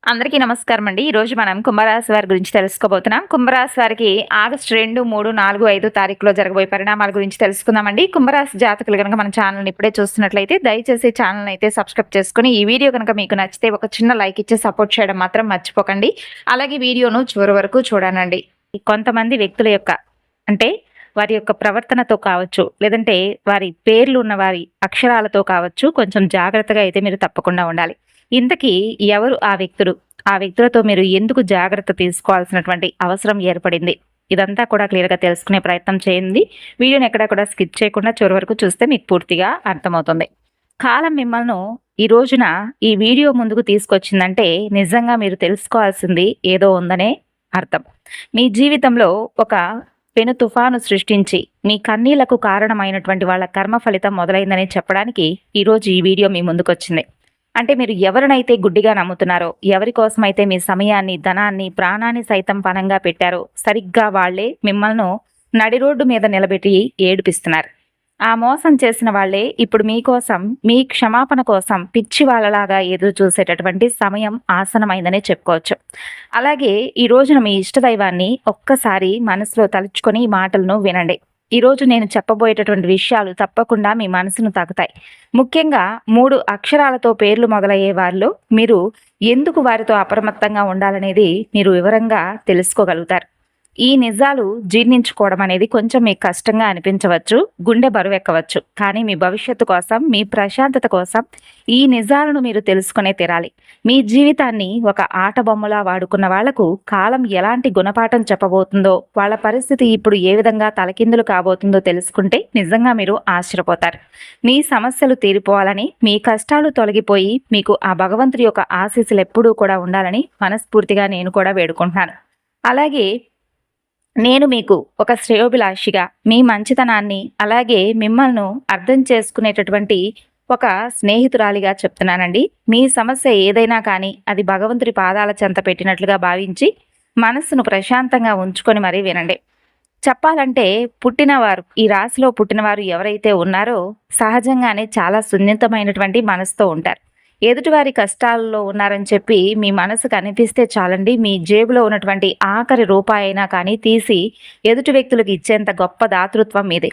అందరికీ నమస్కారం అండి. ఈరోజు మనం కుంభరాశి వారి గురించి తెలుసుకోబోతున్నాం. కుంభరాశి వారికి ఆగస్టు 2, 3, 4, 5 తారీఖులో జరగబోయే పరిణామాల గురించి తెలుసుకుందామండి. కుంభరాశి జాతకులు గనక మన ఛానల్‌ని ఇప్పుడే చూస్తున్నట్లయితే దయచేసి ఛానల్‌ని అయితే సబ్స్క్రైబ్ చేసుకొని, ఈ వీడియో గనక మీకు నచ్చితే ఒక చిన్న లైక్ ఇచ్చి సపోర్ట్ చేయడం మాత్రం మర్చిపోకండి. అలాగే వీడియోను చివరి వరకు చూడనండి. కొంతమంది వ్యక్తుల యొక్క అంటే వారి యొక్క ప్రవర్తనతో కావచ్చు, లేదంటే వారి పేర్లు ఉన్న వారి అక్షరాలతో కావచ్చు, కొంచెం జాగ్రత్తగా అయితే మీరు తప్పకుండా ఉండాలి. ఇంతకీ ఎవరు ఆ వ్యక్తులు? ఆ వ్యక్తులతో మీరు ఎందుకు జాగ్రత్త తీసుకోవాల్సినటువంటి అవసరం ఏర్పడింది? ఇదంతా కూడా క్లియర్‌గా తెలుసుకునే ప్రయత్నం చేయండి. వీడియోని ఎక్కడా కూడా స్కిప్ చేయకుండా చివరి వరకు చూస్తే మీకు పూర్తిగా అర్థమవుతుంది. కాలం మిమ్మల్ని ఈ రోజున ఈ వీడియో ముందుకు తీసుకొచ్చిందంటే నిజంగా మీరు తెలుసుకోవాల్సింది ఏదో ఉందనే అర్థం. మీ జీవితంలో ఒక పెను తుఫాను సృష్టించి మీ కన్నీళ్లకు కారణమైనటువంటి వాళ్ళ కర్మ ఫలితం మొదలైందని చెప్పడానికి ఈరోజు ఈ వీడియో మీ ముందుకొచ్చింది. అంటే మీరు ఎవరినైతే గుడ్డిగా నమ్ముతున్నారో, ఎవరి కోసమైతే మీ సమయాన్ని, ధనాన్ని, ప్రాణాన్ని సైతం పణంగా పెట్టారో, సరిగ్గా వాళ్లే మిమ్మల్ని నడి రోడ్డు మీద నిలబెట్టి ఏడిపిస్తున్నారు. ఆ మోసం చేసిన వాళ్లే ఇప్పుడు మీకోసం, మీ క్షమాపణ కోసం పిచ్చి వాళ్ళలాగా ఎదురు చూసేటటువంటి సమయం ఆసనమైందనే చెప్పుకోవచ్చు. అలాగే ఈ రోజున మీ ఇష్టదైవాన్ని ఒక్కసారి మనసులో తలుచుకొని ఈ మాటలను వినండి. ఈరోజు నేను చెప్పబోయేటటువంటి విషయాలు తప్పకుండా మీ మనసును తాకుతాయి. ముఖ్యంగా 3 అక్షరాలతో పేర్లు మొదలయ్యే వారిలో మీరు ఎందుకు వారితో అప్రమత్తంగా ఉండాలనేది మీరు వివరంగా తెలుసుకోగలుగుతారు. ఈ నిజాలు జీర్ణించుకోవడం అనేది కొంచెం మీకు కష్టంగా అనిపించవచ్చు, గుండె బరువెక్కవచ్చు. కానీ మీ భవిష్యత్తు కోసం, మీ ప్రశాంతత కోసం ఈ నిజాలను మీరు తెలుసుకునే తీరాలి. మీ జీవితాన్ని ఒక ఆట బొమ్మలా వాడుకున్న వాళ్లకు కాలం ఎలాంటి గుణపాఠం చెప్పబోతుందో, వాళ్ళ పరిస్థితి ఇప్పుడు ఏ విధంగా తలకిందులు కాబోతుందో తెలుసుకుంటే నిజంగా మీరు ఆశ్చర్యపోతారు. మీ సమస్యలు తీరిపోవాలని, మీ కష్టాలు తొలగిపోయి మీకు ఆ భగవంతుడి యొక్క ఆశీస్సులు ఎప్పుడూ కూడా ఉండాలని మనస్ఫూర్తిగా నేను కూడా వేడుకుంటున్నాను. అలాగే నేను మీకు ఒక శ్రేయోభిలాషిగా మీ మంచితనాన్ని, అలాగే మిమ్మల్ని అర్థం చేసుకునేటటువంటి ఒక స్నేహితురాలిగా చెప్తున్నానండి. మీ సమస్య ఏదైనా కానీ అది భగవంతుడి పాదాల చెంత పెట్టినట్లుగా భావించి మనస్సును ప్రశాంతంగా ఉంచుకొని మరీ వినండి. చెప్పాలంటే పుట్టినవారు, ఈ రాశిలో పుట్టినవారు ఎవరైతే ఉన్నారో సహజంగానే చాలా సున్నితమైనటువంటి మనసుతో ఉంటారు. ఎదుటివారి కష్టాల్లో ఉన్నారని చెప్పి మీ మనసుకు అనిపిస్తే చాలండి, మీ జేబులో ఉన్నటువంటి ఆఖరి రూపాయి అయినా కానీ తీసి ఎదుటి వ్యక్తులకు ఇచ్చేంత గొప్ప దాతృత్వం మీది.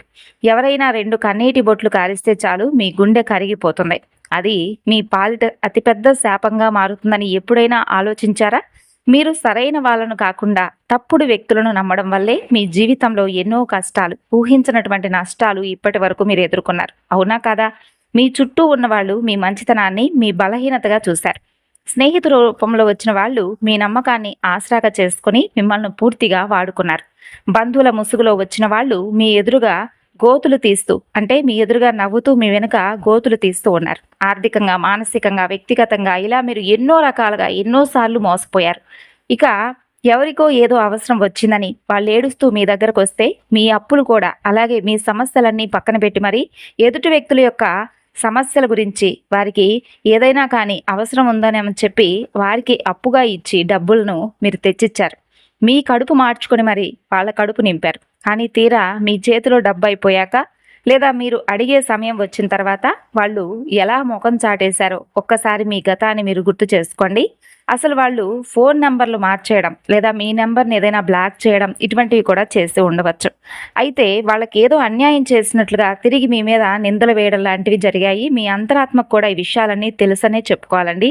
ఎవరైనా 2 కన్నీటి బొట్లు కారిస్తే చాలు మీ గుండె కరిగిపోతుంది. అది మీ పాలిట అతిపెద్ద శాపంగా మారుతుందని ఎప్పుడైనా ఆలోచించారా? మీరు సరైన వాళ్ళను కాకుండా తప్పుడు వ్యక్తులను నమ్మడం వల్లే మీ జీవితంలో ఎన్నో కష్టాలు, ఊహించినటువంటి నష్టాలు ఇప్పటి వరకు మీరు ఎదుర్కొన్నారు. అవునా కాదా? మీ చుట్టూ ఉన్నవాళ్ళు మీ మంచితనాన్ని మీ బలహీనతగా చూశారు. స్నేహితు రూపంలో వచ్చిన వాళ్ళు మీ నమ్మకాన్ని ఆసరాగా చేసుకుని మిమ్మల్ని పూర్తిగా వాడుకున్నారు. బంధువుల ముసుగులో వచ్చిన వాళ్ళు మీ ఎదురుగా గోతులు తీస్తూ, అంటే మీ ఎదురుగా నవ్వుతూ మీ వెనుక గోతులు తీస్తూ ఉన్నారు. ఆర్థికంగా, మానసికంగా, వ్యక్తిగతంగా ఇలా మీరు ఎన్నో రకాలుగా ఎన్నోసార్లు మోసపోయారు. ఇక ఎవరికో ఏదో అవసరం వచ్చిందని వాళ్ళు ఏడుస్తూ మీ దగ్గరకు వస్తే మీ అప్పులు కూడా, అలాగే మీ సమస్యలన్నీ పక్కన పెట్టి మరి ఎదుటి వ్యక్తుల యొక్క సమస్యల గురించి, వారికి ఏదైనా కానీ అవసరం ఉందని చెప్పి వారికి అప్పుగా ఇచ్చి డబ్బులను మీరు తెచ్చిచ్చారు. మీ కడుపు మార్చుకొని మరి వాళ్ళ కడుపు నింపారు. కానీ తీరా మీ చేతిలో డబ్బు అయిపోయాక, లేదా మీరు అడిగే సమయం వచ్చిన తర్వాత వాళ్ళు ఎలా ముఖం చాటేశారో ఒక్కసారి మీ గతాన్ని మీరు గుర్తు చేసుకోండి. అసలు వాళ్ళు ఫోన్ నెంబర్లు మార్చేయడం, లేదా మీ నెంబర్ని ఏదైనా బ్లాక్ చేయడం, ఇటువంటివి కూడా చేసి ఉండవచ్చు. అయితే వాళ్ళకి ఏదో అన్యాయం చేసినట్లుగా తిరిగి మీ మీద నిందలు వేయడం లాంటివి జరిగాయి. మీ అంతరాత్మకు కూడా ఈ విషయాలన్నీ తెలుసనే చెప్పుకోవాలండి.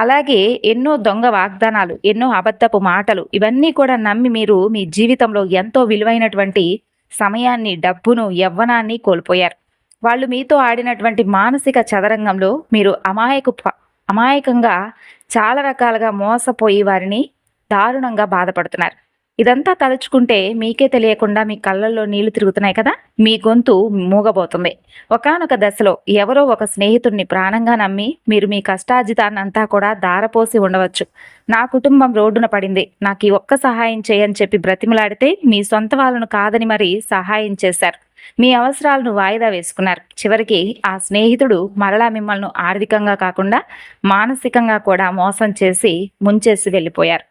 అలాగే ఎన్నో దొంగ వాగ్దానాలు, ఎన్నో అబద్ధపు మాటలు, ఇవన్నీ కూడా నమ్మి మీరు మీ జీవితంలో ఎంతో విలువైనటువంటి సమయాన్ని, డబ్బును, యవ్వనాన్ని కోల్పోయారు. వాళ్ళు మీతో ఆడినటువంటి మానసిక చదరంగంలో మీరు అమాయకంగా చాలా రకాలుగా మోసపోయి వారిని దారుణంగా బాధపడుతున్నారు. ఇదంతా తలుచుకుంటే మీకే తెలియకుండా మీ కళ్ళల్లో నీళ్లు తిరుగుతున్నాయి కదా, మీ గొంతు మూగబోతుంది. ఒకానొక దశలో ఎవరో ఒక స్నేహితుడిని ప్రాణంగా నమ్మి మీరు మీ కష్టార్జితాన్నంతా కూడా దారపోసి ఉండవచ్చు. నా కుటుంబం రోడ్డున పడింది, నాకు ఈ ఒక్క సహాయం చేయని చెప్పి బ్రతిమలాడితే మీ సొంత వాళ్ళను కాదని మరి సహాయం చేశారు. మీ అవసరాలను వాయిదా వేసుకున్నారు. చివరికి ఆ స్నేహితుడు మరలా మిమ్మల్ని ఆర్థికంగా కాకుండా మానసికంగా కూడా మోసం చేసి ముంచేసి వెళ్ళిపోయారు.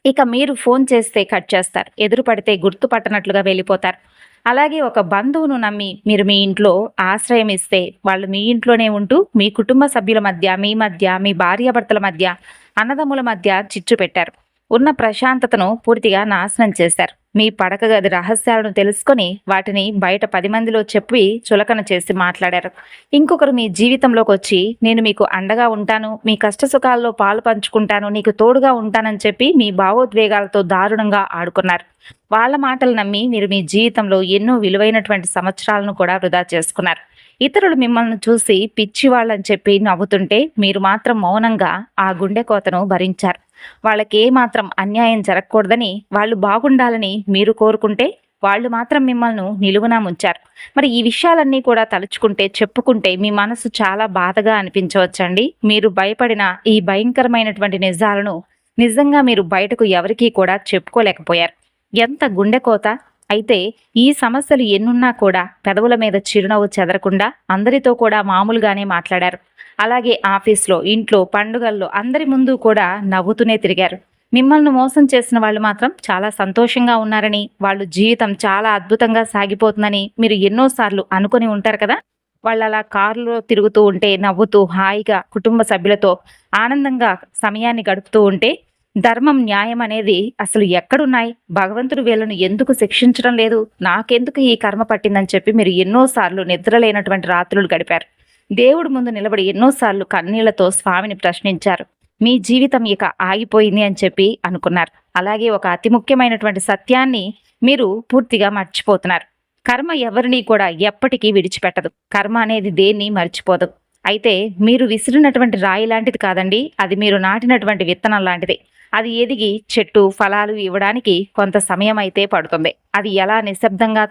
ఇక మీరు ఫోన్ చేస్తే కట్ చేస్తారు, ఎదురు పడితే గుర్తుపట్టనట్లుగా వెళ్ళిపోతారు. అలాగే ఒక బంధువును నమ్మి మీరు మీ ఇంట్లో ఆశ్రయం ఇస్తే వాళ్ళు మీ ఇంట్లోనే ఉంటూ మీ కుటుంబ సభ్యుల మధ్య, మీ మధ్య, మీ భార్యాభర్తల మధ్య అన్నదమ్ముల మధ్య చిచ్చు పెట్టారు. ఉన్న ప్రశాంతతను పూర్తిగా నాశనం చేశారు. మీ పడక గది రహస్యాలను తెలుసుకొని వాటిని బయట 10 మందిలో చెప్పి చులకన చేసి మాట్లాడారు. ఇంకొకరు మీ జీవితంలోకి వచ్చి నేను మీకు అండగా ఉంటాను, మీ కష్టసుఖాల్లో పాలు పంచుకుంటాను, నీకు తోడుగా ఉంటానని చెప్పి మీ భావోద్వేగాలతో దారుణంగా ఆడుకున్నారు. వాళ్ళ మాటలు నమ్మి మీరు మీ జీవితంలో ఎన్నో విలువైనటువంటి సంవత్సరాలను కూడా వృధా చేసుకున్నారు. ఇతరులు మిమ్మల్ని చూసి పిచ్చివాళ్ళని చెప్పి నవ్వుతుంటే మీరు మాత్రం మౌనంగా ఆ గుండె కోతను భరించారు. వాళ్ళకే మాత్రం అన్యాయం జరగకూడదని, వాళ్ళు బాగుండాలని మీరు కోరుకుంటే వాళ్ళు మాత్రం మిమ్మల్ని నిలువునా ముంచారు. మరి ఈ విషయాలన్నీ కూడా తలుచుకుంటే, చెప్పుకుంటే మీ మనసు చాలా బాధగా అనిపించవచ్చండి. మీరు భయపడిన ఈ భయంకరమైనటువంటి నిజాలను నిజంగా మీరు బయటకు ఎవరికీ కూడా చెప్పుకోలేకపోయారు. ఎంత గుండె కోత! అయితే ఈ సమస్యలు ఎన్నున్నా కూడా పెదవుల మీద చిరునవ్వు చెదరకుండా అందరితో కూడా మామూలుగానే మాట్లాడారు. అలాగే ఆఫీస్లో, ఇంట్లో, పండుగల్లో అందరి ముందు కూడా నవ్వుతూనే తిరిగారు. మిమ్మల్ని మోసం చేసిన వాళ్ళు మాత్రం చాలా సంతోషంగా ఉన్నారని, వాళ్ళు జీవితం చాలా అద్భుతంగా సాగిపోతుందని మీరు ఎన్నోసార్లు అనుకొని ఉంటారు కదా. వాళ్ళు అలా కారులో తిరుగుతూ ఉంటే నవ్వుతూ హాయిగా కుటుంబ సభ్యులతో ఆనందంగా సమయాన్ని గడుపుతూ ఉంటే ధర్మం, న్యాయం అనేది అసలు ఎక్కడున్నాయి? భగవంతుడు వీళ్ళను ఎందుకు శిక్షించడం లేదు? నాకెందుకు ఈ కర్మ పట్టిందని చెప్పి మీరు ఎన్నోసార్లు నిద్రలేనటువంటి రాత్రులు గడిపారు. దేవుడి ముందు నిలబడి ఎన్నోసార్లు కన్నీళ్లతో స్వామిని ప్రశ్నించారు. మీ జీవితం ఇక ఆగిపోయింది అని చెప్పి అనుకున్నారు. అలాగే ఒక అతి ముఖ్యమైనటువంటి సత్యాన్ని మీరు పూర్తిగా మర్చిపోతున్నారు. కర్మ ఎవరిని కూడా ఎప్పటికీ విడిచిపెట్టదు. కర్మ అనేది దేన్ని మర్చిపోదు. అయితే మీరు విసిరినటువంటి రాయి లాంటిది కాదండి, అది మీరు నాటినటువంటి విత్తనం లాంటిది. అది ఎదిగి చెట్టు ఫలాలు ఇవ్వడానికి కొంత సమయం అయితే పడుతుంది. అది ఎలా నిశ్శబ్దంగా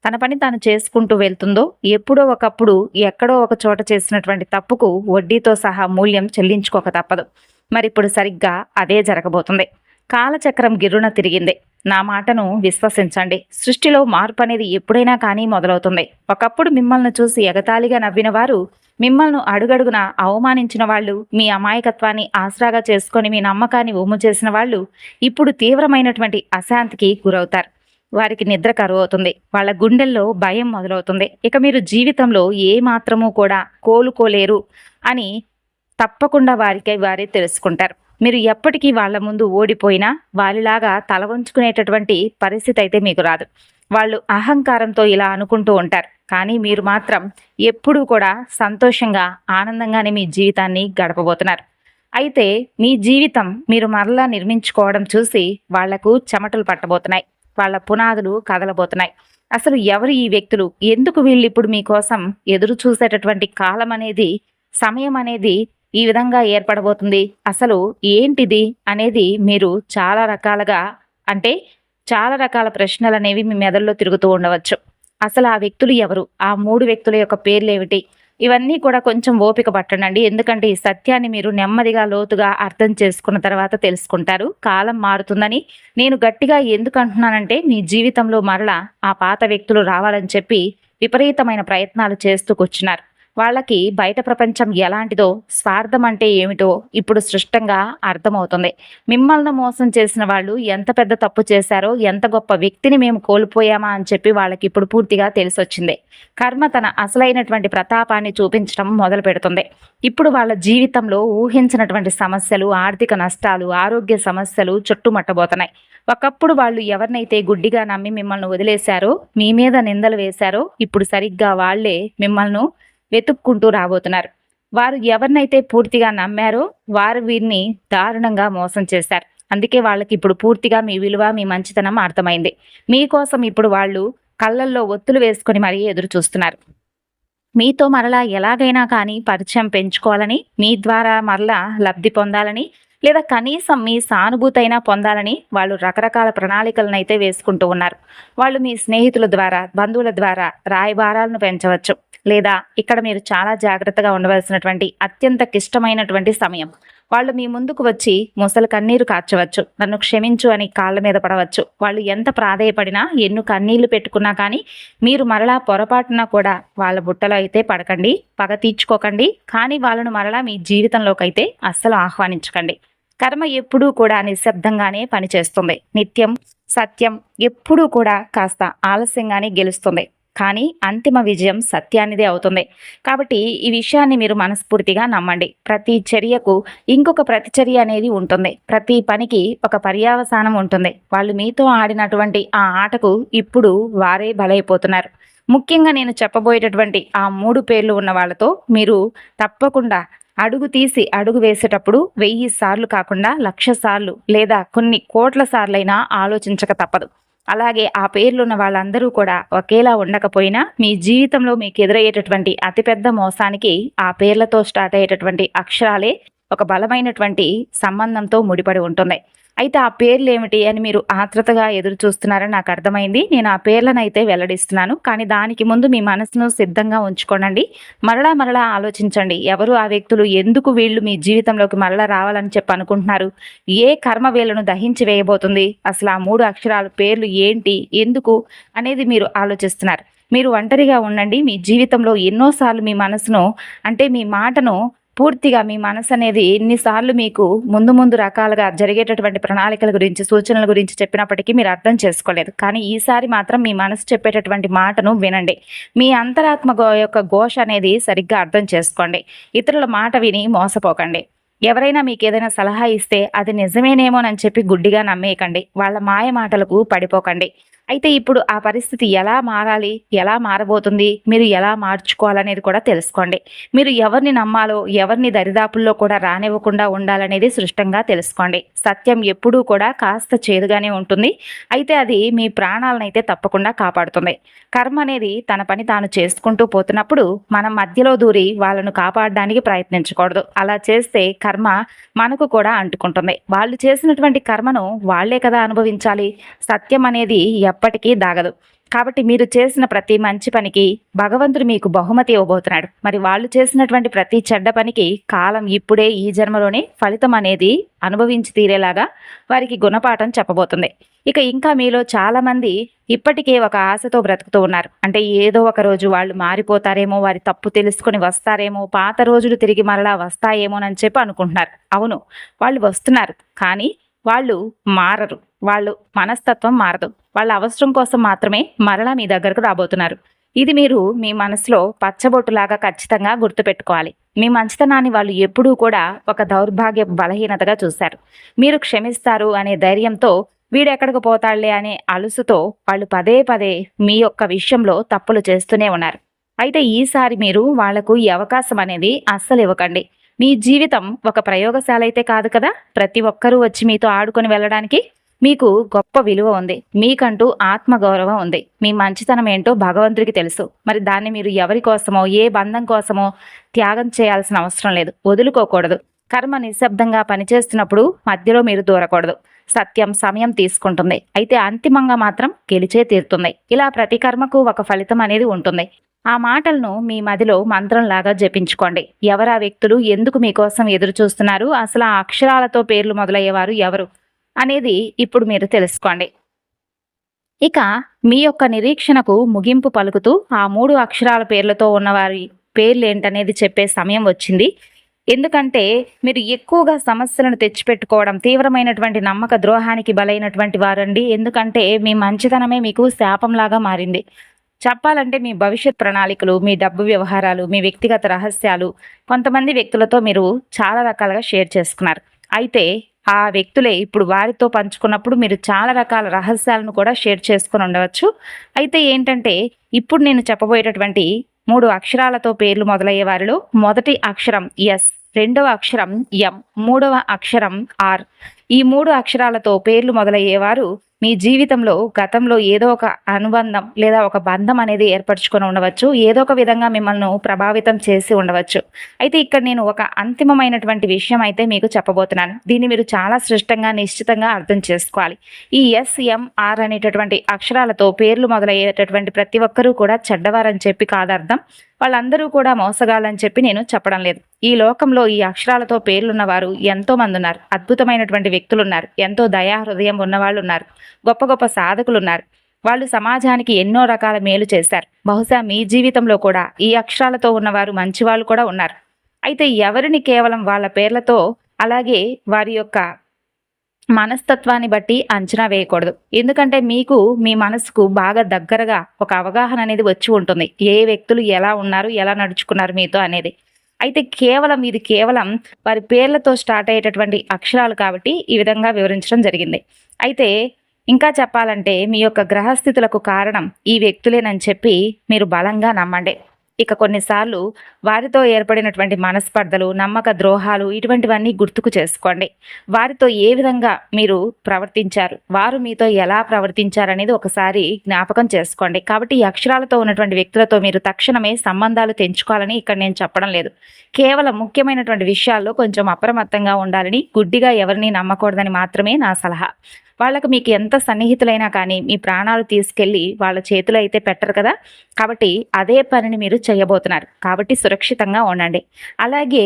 తన పని తాను చేసుకుంటూ వెళ్తుందో, ఎప్పుడో ఒకప్పుడు ఎక్కడో ఒక చోట చేసినటువంటి తప్పుకు వడ్డీతో సహా మూల్యం చెల్లించుకోక తప్పదు. మరిప్పుడు సరిగ్గా అదే జరగబోతుంది. కాలచక్రం గిర్రున తిరిగింది. నా మాటను విశ్వసించండి. సృష్టిలో మార్పు అనేది ఎప్పుడైనా కానీ మొదలవుతుంది. ఒకప్పుడు మిమ్మల్ని చూసి ఎగతాళిగా నవ్విన వారు, మిమ్మల్ని అడుగడుగున అవమానించిన వాళ్ళు, మీ అమాయకత్వాన్ని ఆసరాగా చేసుకొని మీ నమ్మకాన్ని ఒమ్ము చేసిన వాళ్ళు ఇప్పుడు తీవ్రమైనటువంటి అశాంతికి గురవుతారు. వారికి నిద్ర కరువవుతుంది. వాళ్ళ గుండెల్లో భయం మొదలవుతుంది. ఇక మీరు జీవితంలో ఏ మాత్రమూ కూడా కోలుకోలేరు అని తప్పకుండా వారికై వారే తెలుసుకుంటారు. మీరు ఎప్పటికీ వాళ్ళ ముందు ఓడిపోయినా వారిలాగా తల వంచుకునేటటువంటి పరిస్థితి అయితే మీకు రాదు. వాళ్ళు అహంకారంతో ఇలా అనుకుంటూ ఉంటారు. కానీ మీరు మాత్రం ఎప్పుడూ కూడా సంతోషంగా, ఆనందంగానే మీ జీవితాన్ని గడపబోతున్నారు. అయితే మీ జీవితం మీరు మరలా నిర్మించుకోవడం చూసి వాళ్లకు చెమటలు పట్టబోతున్నాయి. వాళ్ళ పునాదులు కదలబోతున్నాయి. అసలు ఎవరు ఈ వ్యక్తులు? ఎందుకు వీళ్ళు ఇప్పుడు మీకోసం ఎదురు చూసేటటువంటి కాలం అనేది, సమయం అనేది ఈ విధంగా ఏర్పడబోతుంది? అసలు ఏంటిది అనేది మీరు చాలా రకాల ప్రశ్నలు అనేవి మీ మెదడులో తిరుగుతూ ఉండవచ్చు. అసలు ఆ వ్యక్తులు ఎవరు? ఆ 3 వ్యక్తుల యొక్క పేర్లు ఏమిటి? ఇవన్నీ కూడా కొంచెం ఓపిక పట్టండి. ఎందుకంటే ఈ సత్యాన్ని మీరు నెమ్మదిగా లోతుగా అర్థం చేసుకున్న తర్వాత తెలుసుకుంటారు. కాలం మారుతుందని నేను గట్టిగా ఎందుకు అంటున్నానంటే, మీ జీవితంలో మరలా ఆ పాత వ్యక్తులు రావాలని చెప్పి విపరీతమైన ప్రయత్నాలు చేస్తూ కూర్చున్నారు. వాళ్ళకి బయట ప్రపంచం ఎలాంటిదో, స్వార్థం అంటే ఏమిటో ఇప్పుడు స్పష్టంగా అర్థమవుతుంది. మిమ్మల్ని మోసం చేసిన వాళ్ళు ఎంత పెద్ద తప్పు చేశారో, ఎంత గొప్ప వ్యక్తిని మేము కోల్పోయామా అని చెప్పి వాళ్ళకి ఇప్పుడు పూర్తిగా తెలిసొచ్చింది. కర్మ తన అసలైనటువంటి ప్రతాపాన్ని చూపించడం మొదలు పెడుతుంది. ఇప్పుడు వాళ్ళ జీవితంలో ఊహించినటువంటి సమస్యలు, ఆర్థిక నష్టాలు, ఆరోగ్య సమస్యలు చుట్టుముట్టబోతున్నాయి. ఒకప్పుడు వాళ్ళు ఎవరినైతే గుడ్డిగా నమ్మి మిమ్మల్ని వదిలేశారో, మీ మీద నిందలు వేశారో, ఇప్పుడు సరిగ్గా వాళ్లే మిమ్మల్ని వెతుక్కుంటూ రాబోతున్నారు. వారు ఎవరినైతే పూర్తిగా నమ్మారో వారు వీరిని దారుణంగా మోసం చేశారు. అందుకే వాళ్ళకి ఇప్పుడు పూర్తిగా మీ విలువ, మీ మంచితనం అర్థమైంది. మీకోసం ఇప్పుడు వాళ్ళు కళ్ళల్లో ఒత్తులు వేసుకొని మరీ ఎదురు చూస్తున్నారు. మీతో మరలా ఎలాగైనా కానీ పరిచయం పెంచుకోవాలని, మీ ద్వారా మరలా లబ్ధి పొందాలని, లేదా కనీసం మీ సానుభూతైనా పొందాలని వాళ్ళు రకరకాల ప్రణాళికలనైతే వేసుకుంటూ ఉన్నారు. వాళ్ళు మీ స్నేహితుల ద్వారా, బంధువుల ద్వారా రాయబారాలను పెంచవచ్చు. లేదా ఇక్కడ మీరు చాలా జాగ్రత్తగా ఉండవలసినటువంటి అత్యంత క్లిష్టమైనటువంటి సమయం. వాళ్ళు మీ ముందుకు వచ్చి ముసలి కన్నీరు కార్చవచ్చు. నన్ను క్షమించు అని కాళ్ళ మీద పడవచ్చు. వాళ్ళు ఎంత ప్రాధేయపడినా, ఎన్ను కన్నీళ్లు పెట్టుకున్నా కానీ మీరు మరలా పొరపాటున కూడా వాళ్ళ బుట్టలో అయితే పడకండి. పగ తీర్చుకోకండి. కానీ వాళ్ళను మరలా మీ జీవితంలోకి అయితే అస్సలు ఆహ్వానించకండి. కర్మ ఎప్పుడూ కూడా నిశ్శబ్దంగానే పనిచేస్తుంది. నిత్యం సత్యం ఎప్పుడూ కూడా కాస్త ఆలస్యంగానే గెలుస్తుంది. కానీ అంతిమ విజయం సత్యానిదే అవుతుంది. కాబట్టి ఈ విషయాన్ని మీరు మనస్ఫూర్తిగా నమ్మండి. ప్రతి చర్యకు ఇంకొక ప్రతిచర్య అనేది ఉంటుంది. ప్రతి పనికి ఒక పర్యవసానం ఉంటుంది. వాళ్ళు మీతో ఆడినటువంటి ఆ ఆటకు ఇప్పుడు వారే బలైపోతున్నారు. ముఖ్యంగా నేను చెప్పబోయేటటువంటి ఆ 3 పేర్లు ఉన్న వాళ్ళతో మీరు తప్పకుండా అడుగు తీసి అడుగు వేసేటప్పుడు 1000 సార్లు కాకుండా 1,00,000 సార్లు లేదా కొన్ని కోట్ల సార్లైనా ఆలోచించక తప్పదు. అలాగే ఆ పేర్లున్న వాళ్ళందరూ కూడా ఒకేలా ఉండకపోయినా మీ జీవితంలో మీకు ఎదురయ్యేటటువంటి అతిపెద్ద మోసానికి ఆ పేర్లతో స్టార్ట్ అయ్యేటటువంటి అక్షరాలే ఒక బలమైనటువంటి సంబంధంతో ముడిపడి ఉంటుంది. అయితే ఆ పేర్లు ఏమిటి అని మీరు ఆత్రుతగా ఎదురు చూస్తున్నారని నాకు అర్థమైంది. నేను ఆ పేర్లనైతే వెల్లడిస్తున్నాను. కానీ దానికి ముందు మీ మనసును సిద్ధంగా ఉంచుకోనండి. మరలా మరలా ఆలోచించండి. ఎవరు ఆ వ్యక్తులు? ఎందుకు వీళ్ళు మీ జీవితంలోకి మరలా రావాలని చెప్పి అనుకుంటున్నారు? ఏ కర్మ వీళ్ళను దహించి వేయబోతుంది? అసలు ఆ 3 అక్షరాల పేర్లు ఏంటి? ఎందుకు? అనేది మీరు ఆలోచిస్తున్నారు. మీరు ఒంటరిగా ఉండండి. మీ జీవితంలో ఎన్నోసార్లు మీ మనసును అంటే మీ మాటను పూర్తిగా మీ మనసు అనేది ఎన్నిసార్లు మీకు ముందు ముందు రకాలుగా జరిగేటటువంటి ప్రణాళికల గురించి, సూచనల గురించి చెప్పినప్పటికీ మీరు అర్థం చేసుకోలేదు. కానీ ఈసారి మాత్రం మీ మనసు చెప్పేటటువంటి మాటను వినండి. మీ అంతరాత్మ యొక్క ఘోష అనేది సరిగ్గా అర్థం చేసుకోండి. ఇతరుల మాట విని మోసపోకండి. ఎవరైనా మీకు ఏదైనా సలహా ఇస్తే అది నిజమేనేమోనని చెప్పి గుడ్డిగా నమ్మేయకండి. వాళ్ళ మాయ మాటలకు పడిపోకండి. అయితే ఇప్పుడు ఆ పరిస్థితి ఎలా మారాలి? ఎలా మారబోతుంది? మీరు ఎలా మార్చుకోవాలనేది కూడా తెలుసుకోండి. మీరు ఎవరిని నమ్మాలో, ఎవరిని దరిదాపుల్లో కూడా రానివ్వకుండా ఉండాలనేది స్పష్టంగా తెలుసుకోండి. సత్యం ఎప్పుడూ కూడా కాస్త చేదుగానే ఉంటుంది. అయితే అది మీ ప్రాణాలనైతే తప్పకుండా కాపాడుతుంది. కర్మ అనేది తన పని తాను చేసుకుంటూ పోతున్నప్పుడు మనం మధ్యలో దూరి వాళ్ళను కాపాడడానికి ప్రయత్నించకూడదు. అలా చేస్తే కర్మ మనకు కూడా అంటుకుంటుంది. వాళ్ళు చేసినటువంటి కర్మను వాళ్లే కదా అనుభవించాలి. సత్యం అనేది ఎప్పటికీ దాగదు. కాబట్టి మీరు చేసిన ప్రతి మంచి పనికి భగవంతుడు మీకు బహుమతి ఇవ్వబోతున్నాడు. మరి వాళ్ళు చేసినటువంటి ప్రతి చెడ్డ పనికి కాలం ఇప్పుడే ఈ జన్మలోనే ఫలితం అనేది అనుభవించి తీరేలాగా వారికి గుణపాఠం చెప్పబోతుంది. ఇక ఇంకా మీలో చాలామంది ఇప్పటికే ఒక ఆశతో బ్రతుకుతూ ఉన్నారు. అంటే ఏదో ఒక రోజు వాళ్ళు మారిపోతారేమో, వారి తప్పు తెలుసుకొని వస్తారేమో, పాత రోజులు తిరిగి మరలా వస్తాయేమోనని చెప్పి అనుకుంటున్నారు. అవును, వాళ్ళు వస్తున్నారు. కానీ వాళ్ళు మారరు. వాళ్ళు మనస్తత్వం మారదు. వాళ్ళ అవసరం కోసం మాత్రమే మరలా మీ దగ్గరకు రాబోతున్నారు. ఇది మీరు మీ మనసులో పచ్చబొట్టులాగా ఖచ్చితంగా గుర్తుపెట్టుకోవాలి. మీ మంచితనాన్ని వాళ్ళు ఎప్పుడూ కూడా ఒక దౌర్భాగ్య బలహీనతగా చూశారు. మీరు క్షమిస్తారు అనే ధైర్యంతో వీడెక్కడికి పోతాళ్లే అనే అలుసుతో వాళ్ళు పదే పదే మీ యొక్క విషయంలో తప్పులు చేస్తూనే ఉన్నారు. అయితే ఈసారి మీరు వాళ్లకు ఈ అవకాశం అనేది అస్సలు ఇవ్వకండి. మీ జీవితం ఒక ప్రయోగశాల అయితే కాదు కదా. ప్రతి ఒక్కరూ వచ్చి మీతో ఆడుకొని వెళ్ళడానికి. మీకు గొప్ప విలువ ఉంది. మీకంటూ ఆత్మగౌరవం ఉంది. మీ మంచితనం ఏంటో భగవంతుడికి తెలుసు. మరి దాన్ని మీరు ఎవరి కోసమో, ఏ బంధం కోసమో త్యాగం చేయాల్సిన అవసరం లేదు. వదులుకోకూడదు. కర్మ నిశ్శబ్దంగా పనిచేస్తున్నప్పుడు మధ్యలో మీరు దూరకూడదు. సత్యం సమయం తీసుకుంటుంది. అయితే అంతిమంగా మాత్రం గెలిచే తీరుతుంది. ఇలా ప్రతి కర్మకు ఒక ఫలితం అనేది ఉంటుంది. ఆ మాటలను మీ మదిలో మంత్రంలాగా జపించుకోండి. ఎవరా వ్యక్తులు? ఎందుకు మీకోసం ఎదురు చూస్తున్నారు? అసలు ఆ అక్షరాలతో పేర్లు మొదలయ్యేవారు ఎవరు అనేది ఇప్పుడు మీరు తెలుసుకోండి. ఇక మీ యొక్క నిరీక్షణకు ముగింపు పలుకుతూ ఆ 3 అక్షరాల పేర్లతో ఉన్నవారి పేర్లు ఏంటనేది చెప్పే సమయం వచ్చింది. ఎందుకంటే మీరు ఎక్కువగా సమస్యలను తెచ్చిపెట్టుకోవడం, తీవ్రమైనటువంటి నమ్మక ద్రోహానికి బలైనటువంటి వారండి. ఎందుకంటే మీ మంచితనమే మీకు శాపంలాగా మారింది. చెప్పాలంటే మీ భవిష్యత్ ప్రణాళికలు, మీ డబ్బు వ్యవహారాలు, మీ వ్యక్తిగత రహస్యాలు కొంతమంది వ్యక్తులతో మీరు చాలా రకాలుగా షేర్ చేసుకున్నారు. అయితే ఆ వ్యక్తులే ఇప్పుడు వారితో పంచుకున్నప్పుడు మీరు చాలా రకాల రహస్యాలను కూడా షేర్ చేసుకుని ఉండవచ్చు. అయితే ఏంటంటే ఇప్పుడు నేను చెప్పబోయేటటువంటి 3 అక్షరాలతో పేర్లు మొదలయ్యే వారిలో మొదటి అక్షరం ఎస్, రెండవ అక్షరం ఎం, మూడవ అక్షరం ఆర్. ఈ 3 అక్షరాలతో పేర్లు మొదలయ్యేవారు మీ జీవితంలో గతంలో ఏదో ఒక అనుబంధం లేదా ఒక బంధం అనేది ఏర్పరచుకొని ఉండవచ్చు. ఏదో ఒక విధంగా మిమ్మల్ని ప్రభావితం చేసి ఉండవచ్చు. అయితే ఇక్కడ నేను ఒక అంతిమమైనటువంటి విషయం అయితే మీకు చెప్పబోతున్నాను. దీన్ని మీరు చాలా స్పష్టంగా, నిశ్చితంగా అర్థం చేసుకోవాలి. ఈ ఎస్ఎంఆర్ అనేటటువంటి అక్షరాలతో పేర్లు మొదలయ్యేటటువంటి ప్రతి ఒక్కరూ కూడా చెడ్డవారని చెప్పి కాదర్థం. వాళ్ళందరూ కూడా మోసగాళ్ళని చెప్పి నేను చెప్పడం లేదు. ఈ లోకంలో ఈ అక్షరాలతో పేర్లున్నవారు ఎంతో మంది ఉన్నారు. అద్భుతమైనటువంటి వ్యక్తులు ఉన్నారు. ఎంతో దయా హృదయం ఉన్నవాళ్ళు ఉన్నారు. గొప్ప గొప్ప సాధకులు ఉన్నారు. వాళ్ళు సమాజానికి ఎన్నో రకాల మేలు చేశారు. బహుశా మీ జీవితంలో కూడా ఈ అక్షరాలతో ఉన్నవారు మంచివాళ్ళు కూడా ఉన్నారు. అయితే ఎవరిని కేవలం వాళ్ళ పేర్లతో అలాగే వారి యొక్క మనస్తత్వాన్ని బట్టి అంచనా వేయకూడదు. ఎందుకంటే మీకు మీ మనసుకు బాగా దగ్గరగా ఒక అవగాహన అనేది వచ్చి ఉంటుంది. ఏ వ్యక్తులు ఎలా ఉన్నారు, ఎలా నడుచుకున్నారు మీతో అనేది. అయితే కేవలం వారి పేర్లతో స్టార్ట్ అయ్యేటటువంటి అక్షరాలు కాబట్టి ఈ విధంగా వివరించడం జరిగింది. అయితే ఇంకా చెప్పాలంటే మీ యొక్క గ్రహస్థితులకు కారణం ఈ వ్యక్తులేనని చెప్పి మీరు బలంగా నమ్మండి. ఇక కొన్నిసార్లు వారితో ఏర్పడినటువంటి మనస్పర్ధలు, నమ్మక ద్రోహాలు ఇటువంటివన్నీ గుర్తుకు చేసుకోండి. వారితో ఏ విధంగా మీరు ప్రవర్తించారు, వారు మీతో ఎలా ప్రవర్తించారనేది ఒకసారి జ్ఞాపకం చేసుకోండి. కాబట్టి ఈ అక్షరాలతో ఉన్నటువంటి వ్యక్తులతో మీరు తక్షణమే సంబంధాలు తెంచుకోవాలని ఇక్కడ నేను చెప్పడం లేదు. కేవలం ముఖ్యమైనటువంటి విషయాల్లో కొంచెం అప్రమత్తంగా ఉండాలని, గుడ్డిగా ఎవరిని నమ్మకూడదని మాత్రమే నా సలహా. వాళ్ళకు మీకు ఎంత సన్నిహితులైనా కానీ మీ ప్రాణాలు తీసుకెళ్ళి వాళ్ళ చేతిలో అయితే పెట్టరు కదా. కాబట్టి అదే పనిని మీరు చేయబోతున్నారు. కాబట్టి సురక్షితంగా ఉండండి. అలాగే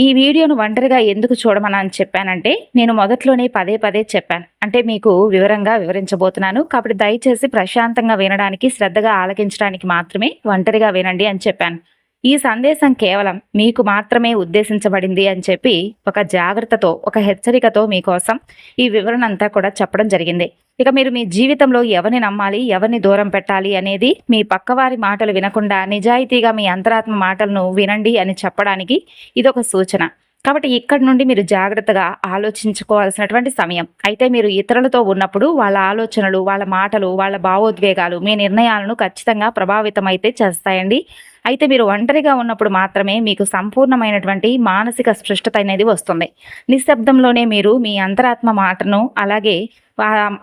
ఈ వీడియోను ఒంటరిగా ఎందుకు చూడమని చెప్పానంటే, నేను మొదట్లోనే పదే పదే చెప్పాను. అంటే మీకు వివరంగా వివరించబోతున్నాను. కాబట్టి దయచేసి ప్రశాంతంగా వినడానికి, శ్రద్ధగా ఆలకించడానికి మాత్రమే ఒంటరిగా వినండి అని చెప్పాను. ఈ సందేశం కేవలం మీకు మాత్రమే ఉద్దేశించబడింది అని చెప్పి ఒక జాగ్రత్తతో, ఒక హెచ్చరికతో మీకోసం ఈ వివరణ అంతా కూడా చెప్పడం జరిగింది. ఇక మీరు మీ జీవితంలో ఎవరిని నమ్మాలి, ఎవరిని దూరం పెట్టాలి అనేది మీ పక్కవారి మాటలు వినకుండా నిజాయితీగా మీ అంతరాత్మ మాటలను వినండి అని చెప్పడానికి ఇదొక సూచన. కాబట్టి ఇక్కడి నుండి మీరు జాగ్రత్తగా ఆలోచించుకోవాల్సినటువంటి సమయం. అయితే మీరు ఇతరులతో ఉన్నప్పుడు వాళ్ళ ఆలోచనలు, వాళ్ళ మాటలు, వాళ్ళ భావోద్వేగాలు మీ నిర్ణయాలను ఖచ్చితంగా ప్రభావితమైతే చేస్తాయండి. అయితే మీరు ఒంటరిగా ఉన్నప్పుడు మాత్రమే మీకు సంపూర్ణమైనటువంటి మానసిక స్పష్టత అనేది వస్తుంది. నిశ్శబ్దంలోనే మీరు మీ అంతరాత్మ మాటను, అలాగే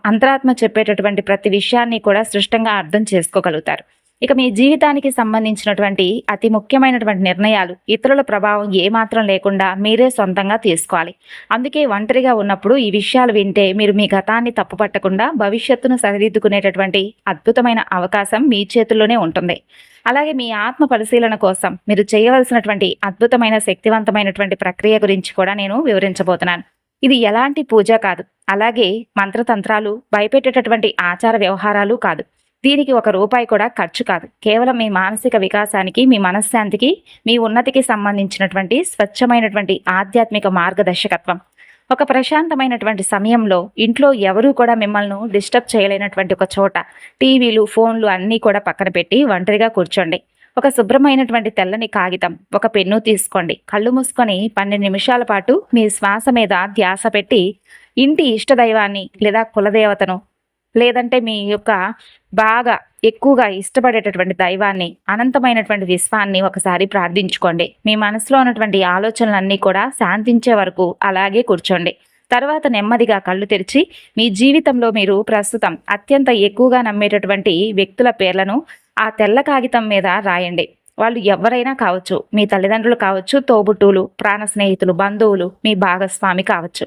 అంతరాత్మ చెప్పేటటువంటి ప్రతి విషయాన్ని కూడా స్పష్టంగా అర్థం చేసుకోగలుగుతారు. ఇక మీ జీవితానికి సంబంధించినటువంటి అతి ముఖ్యమైనటువంటి నిర్ణయాలు ఇతరుల ప్రభావం ఏమాత్రం లేకుండా మీరే సొంతంగా తీసుకోవాలి. అందుకే ఒంటరిగా ఉన్నప్పుడు ఈ విషయాలు వింటే మీరు మీ గతాన్ని తప్పుపట్టకుండా భవిష్యత్తును సరిదిద్దుకునేటటువంటి అద్భుతమైన అవకాశం మీ చేతుల్లోనే ఉంటుంది. అలాగే మీ ఆత్మ పరిశీలన కోసం మీరు చేయవలసినటువంటి అద్భుతమైన శక్తివంతమైనటువంటి ప్రక్రియ గురించి కూడా నేను వివరించబోతున్నాను. ఇది ఎలాంటి పూజ కాదు, అలాగే మంత్రతంత్రాలు, భయపెట్టేటటువంటి ఆచార వ్యవహారాలు కాదు. దీనికి ₹1 కూడా ఖర్చు కాదు. కేవలం మీ మానసిక వికాసానికి, మీ మనశ్శాంతికి, మీ ఉన్నతికి సంబంధించినటువంటి స్వచ్ఛమైనటువంటి ఆధ్యాత్మిక మార్గదర్శకత్వం. ఒక ప్రశాంతమైనటువంటి సమయంలో ఇంట్లో ఎవరూ కూడా మిమ్మల్ని డిస్టర్బ్ చేయలేనటువంటి ఒక చోట టీవీలు, ఫోన్లు అన్నీ కూడా పక్కన పెట్టి ఒంటరిగా కూర్చోండి. ఒక శుభ్రమైనటువంటి తెల్లని కాగితం, ఒక పెన్ను తీసుకోండి. కళ్ళు మూసుకొని 12 నిమిషాల పాటు మీ శ్వాస మీద ధ్యాస పెట్టి ఇంటి ఇష్టదైవాన్ని లేదా కులదేవతను, లేదంటే మీ యొక్క బాగా ఎక్కువగా ఇష్టపడేటటువంటి దైవాన్ని, అనంతమైనటువంటి విశ్వాన్ని ఒకసారి ప్రార్థించుకోండి. మీ మనసులో ఉన్నటువంటి ఆలోచనలన్నీ కూడా శాంతించే వరకు అలాగే కూర్చోండి. తర్వాత నెమ్మదిగా కళ్ళు తెరిచి మీ జీవితంలో మీరు ప్రస్తుతం అత్యంత ఎక్కువగా నమ్మేటటువంటి వ్యక్తుల పేర్లను ఆ తెల్ల కాగితం మీద రాయండి. వాళ్ళు ఎవరైనా కావచ్చు, మీ తల్లిదండ్రులు కావచ్చు, తోబుట్టువులు, ప్రాణ స్నేహితులు, బంధువులు, మీ భాగస్వామి కావచ్చు.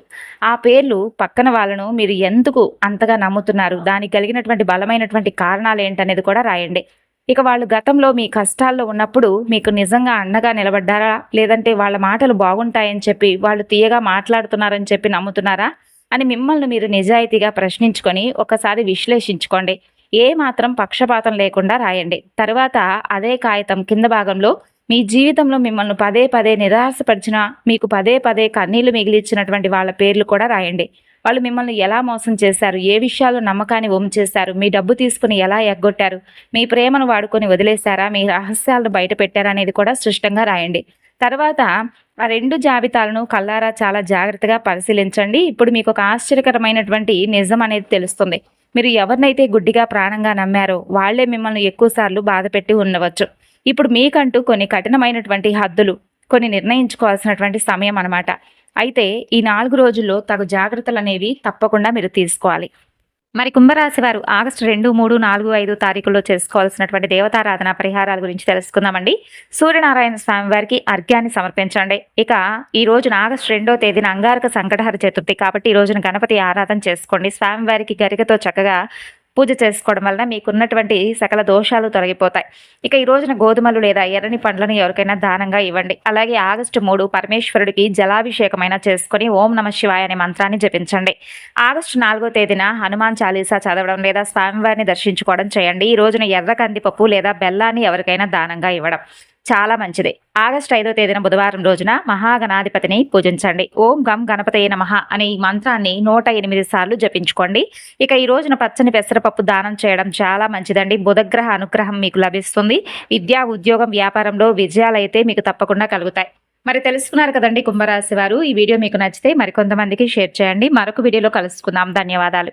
ఆ పేర్లు పక్కన వాళ్ళను మీరు ఎందుకు అంతగా నమ్ముతున్నారు, దానికి కలిగినటువంటి బలమైనటువంటి కారణాలు ఏంటనేది కూడా రాయండి. ఇక వాళ్ళు గతంలో మీ కష్టాల్లో ఉన్నప్పుడు మీకు నిజంగా అండగా నిలబడ్డారా, లేదంటే వాళ్ళ మాటలు బాగుంటాయని చెప్పి వాళ్ళు తీయగా మాట్లాడుతున్నారని చెప్పి నమ్ముతున్నారా అని మిమ్మల్ని మీరు నిజాయితీగా ప్రశ్నించుకొని ఒకసారి విశ్లేషించుకోండి. ఏ మాత్రం పక్షపాతం లేకుండా రాయండి. తర్వాత అదే కాగితం కింద భాగంలో మీ జీవితంలో మిమ్మల్ని పదే పదే నిరాశపరిచిన, మీకు పదే పదే కన్నీళ్లు మిగిలిచ్చినటువంటి వాళ్ళ పేర్లు కూడా రాయండి. వాళ్ళు మిమ్మల్ని ఎలా మోసం చేశారు, ఏ విషయాల్లో నమ్మకాన్ని వమ్ము చేశారు, మీ డబ్బు తీసుకుని ఎలా ఎగ్గొట్టారు, మీ ప్రేమను వాడుకొని వదిలేశారా, మీ రహస్యాలను బయట పెట్టారా అనేది కూడా స్పష్టంగా రాయండి. తర్వాత ఆ 2 జాబితాలను కళ్ళారా చాలా జాగ్రత్తగా పరిశీలించండి. ఇప్పుడు మీకు ఒక ఆశ్చర్యకరమైనటువంటి నిజం అనేది తెలుస్తుంది. మీరు ఎవరినైతే గుడ్డిగా ప్రాణంగా నమ్మారో వాళ్లే మిమ్మల్ని ఎక్కువసార్లు బాధపెట్టి ఉండవచ్చు. ఇప్పుడు మీకంటూ కొన్ని కఠినమైనటువంటి హద్దులు, కొన్ని నిర్ణయించుకోవాల్సినటువంటి సమయం అన్నమాట. అయితే ఈ 4 రోజుల్లో తగు జాగ్రత్తలు అనేవి తప్పకుండా మీరు తీసుకోవాలి. మరి కుంభరాశి వారు ఆగస్టు 2, 3, 4, 5 తారీఖుల్లో చేసుకోవాల్సినటువంటి దేవతారాధన పరిహారాల గురించి తెలుసుకుందామండి. సూర్యనారాయణ స్వామి వారికి అర్ఘ్యాన్ని సమర్పించండి. ఇక ఈ రోజున ఆగస్టు 2వ తేదీన అంగారక సంకటహర చతుర్థి కాబట్టి ఈ రోజున గణపతి ఆరాధన చేసుకోండి. స్వామివారికి గరికతో చక్కగా పూజ చేసుకోవడం వలన మీకున్నటువంటి సకల దోషాలు తొలగిపోతాయి. ఇక ఈ రోజున గోధుమలు లేదా ఎర్రని పండ్లను ఎవరికైనా దానంగా ఇవ్వండి. అలాగే ఆగస్టు 3 పరమేశ్వరుడికి జలాభిషేకమైనా చేసుకుని ఓం నమ శివాయ అనే మంత్రాన్ని జపించండి. ఆగస్టు 4వ తేదీన హనుమాన్ చాలీసా చదవడం లేదా స్వామివారిని దర్శించుకోవడం చేయండి. ఈ రోజున ఎర్ర కందిపప్పు లేదా బెల్లాన్ని ఎవరికైనా దానంగా ఇవ్వడం. చాలా మంచిది. ఆగస్టు 5వ తేదీన బుధవారం రోజున మహాగణాధిపతిని పూజించండి. ఓం గం గణపతయే నమః అనే ఈ మంత్రాన్ని 108 సార్లు జపించుకోండి. ఇక ఈ రోజున పచ్చని పెసరపప్పు దానం చేయడం చాలా మంచిదండి. బుధగ్రహ అనుగ్రహం మీకు లభిస్తుంది. విద్య, ఉద్యోగం, వ్యాపారంలో విజయాలైతే మీకు తప్పకుండా కలుగుతాయి. మరి తెలుసుకున్నారు కదండి కుంభరాశి వారు. ఈ వీడియో మీకు నచ్చితే మరికొంతమందికి షేర్ చేయండి. మరొక వీడియోలో కలుసుకుందాం. ధన్యవాదాలు.